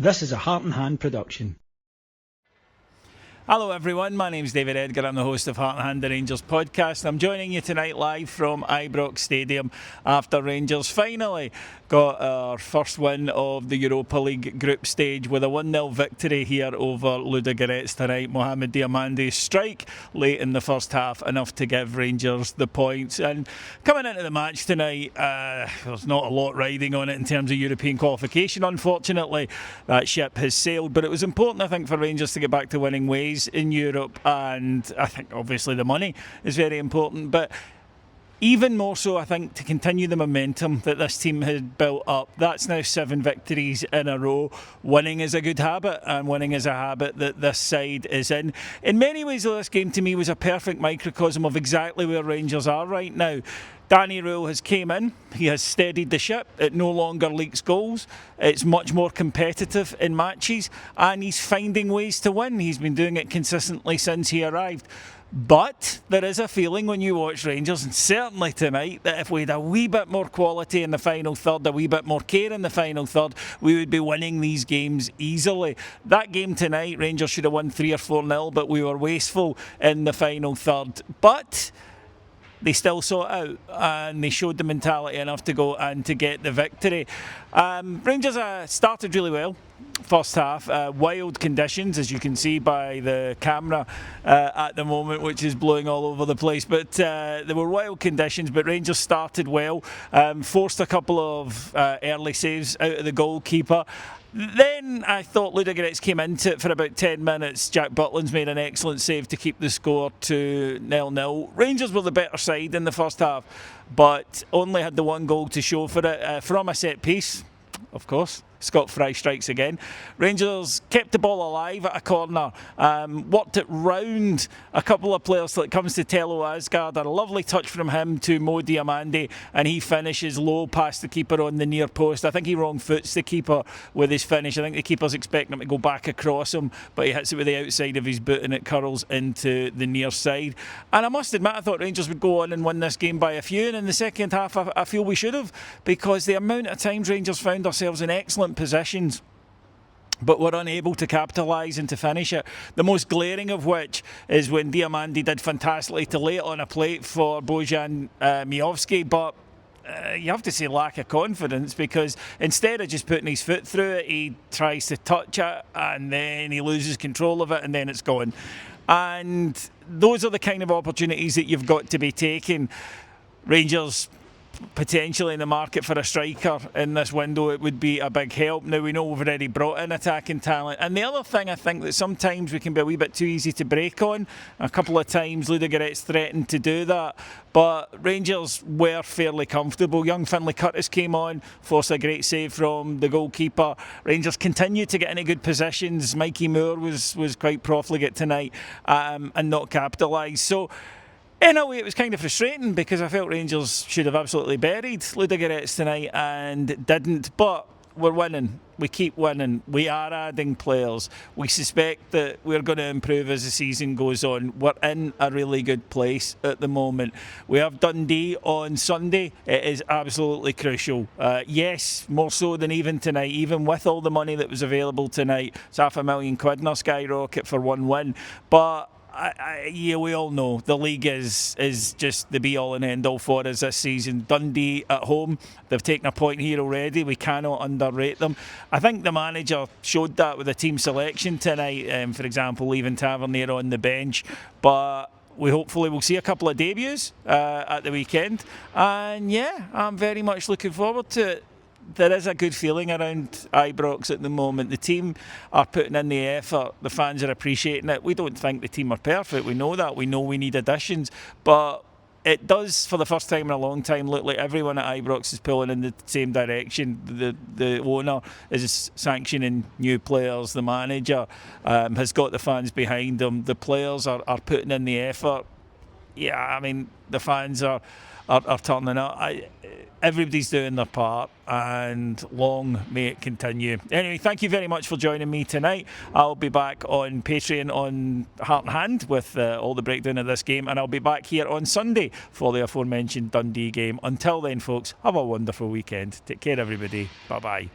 This is a Heart and Hand production. Hello everyone, my name's David Edgar, I'm the host of Heart and Hand, the Rangers podcast. I'm joining you tonight live from Ibrox Stadium after Rangers finally got our first win of the Europa League group stage with a 1-0 victory here over Ludogorets tonight. Mohamed Diamandi's strike late in the first half, enough to give Rangers the points. And coming into the match tonight, there's not a lot riding on it in terms of European qualification, unfortunately. That ship has sailed, but it was important, I think, for Rangers to get back to winning ways in Europe, and I think obviously the money is very important, but even more so I think to continue the momentum that this team had built up. That's now 7 victories in a row. Winning is a good habit, and winning is a habit that this side is in. In many ways though, this game to me was a perfect microcosm of exactly where Rangers are right now. Danny Rule has came in, he has steadied the ship, it no longer leaks goals, it's much more competitive in matches, and he's finding ways to win. He's been doing it consistently since he arrived. But there is a feeling when you watch Rangers, and certainly tonight, that if we had a wee bit more quality in the final third, a wee bit more care in the final third, we would be winning these games easily. That game tonight, Rangers should have won 3 or 4-0, but we were wasteful in the final third. But they still saw it out, and they showed the mentality enough to go and to get the victory. Rangers started really well. First half, wild conditions, as you can see by the camera at the moment, which is blowing all over the place. But there were wild conditions, but Rangers started well, forced a couple of early saves out of the goalkeeper. Then I thought Ludogorets came into it for about 10 minutes. Jack Butland's made an excellent save to keep the score to 0-0. Rangers were the better side in the first half, but only had the one goal to show for it from a set piece, of course. Scott Fry strikes again. Rangers kept the ball alive at a corner, worked it round a couple of players till it comes to Tello Asgard. A lovely touch from him to Mo Diamandi, and he finishes low past the keeper on the near post. I think he wrong foots the keeper with his finish. I think the keeper's expecting him to go back across him, but he hits it with the outside of his boot and it curls into the near side. And I must admit, I thought Rangers would go on and win this game by a few, and in the second half I feel we should have, because the amount of times Rangers found ourselves in excellent positions but were unable to capitalise and to finish it. The most glaring of which is when Diamandi did fantastically to lay it on a plate for Bojan Miovski, but you have to say lack of confidence, because instead of just putting his foot through it, he tries to touch it and then he loses control of it and then it's gone. And those are the kind of opportunities that you've got to be taking. Rangers potentially in the market for a striker in this window, it would be a big help. Now we know we've already brought in attacking talent, and the other thing I think that sometimes we can be a wee bit too easy to break on. A couple of times Ludogorets threatened to do that, but Rangers were fairly comfortable. Young Finlay Curtis came on, forced a great save from the goalkeeper. Rangers continued to get into good positions. Mikey Moore was quite profligate tonight and not capitalised. So in a way, it was kind of frustrating, because I felt Rangers should have absolutely buried Ludogorets tonight and didn't. But we're winning. We keep winning. We are adding players. We suspect that we're going to improve as the season goes on. We're in a really good place at the moment. We have Dundee on Sunday. It is absolutely crucial. Yes, more so than even tonight. Even with all the money that was available tonight, it's £500,000 in our skyrocket for one win. But yeah, we all know the league is just the be-all and end-all for us this season. Dundee at home, they've taken a point here already. We cannot underrate them. I think the manager showed that with the team selection tonight, for example, leaving Tavernier on the bench. But we hopefully will see a couple of debuts at the weekend. And yeah, I'm very much looking forward to it. There is a good feeling around Ibrox at the moment. The team are putting in the effort. The fans are appreciating it. We don't think the team are perfect. We know that. We know we need additions. But it does, for the first time in a long time, look like everyone at Ibrox is pulling in the same direction. The owner is sanctioning new players. The manager has got the fans behind him. The players are putting in the effort. Yeah, I mean, the fans are turning up. Everybody's doing their part, and long may it continue. Anyway, thank you very much for joining me tonight. I'll be back on Patreon on Heart and Hand with all the breakdown of this game, and I'll be back here on Sunday for the aforementioned Dundee game. Until then, folks, have a wonderful weekend. Take care, everybody. Bye-bye.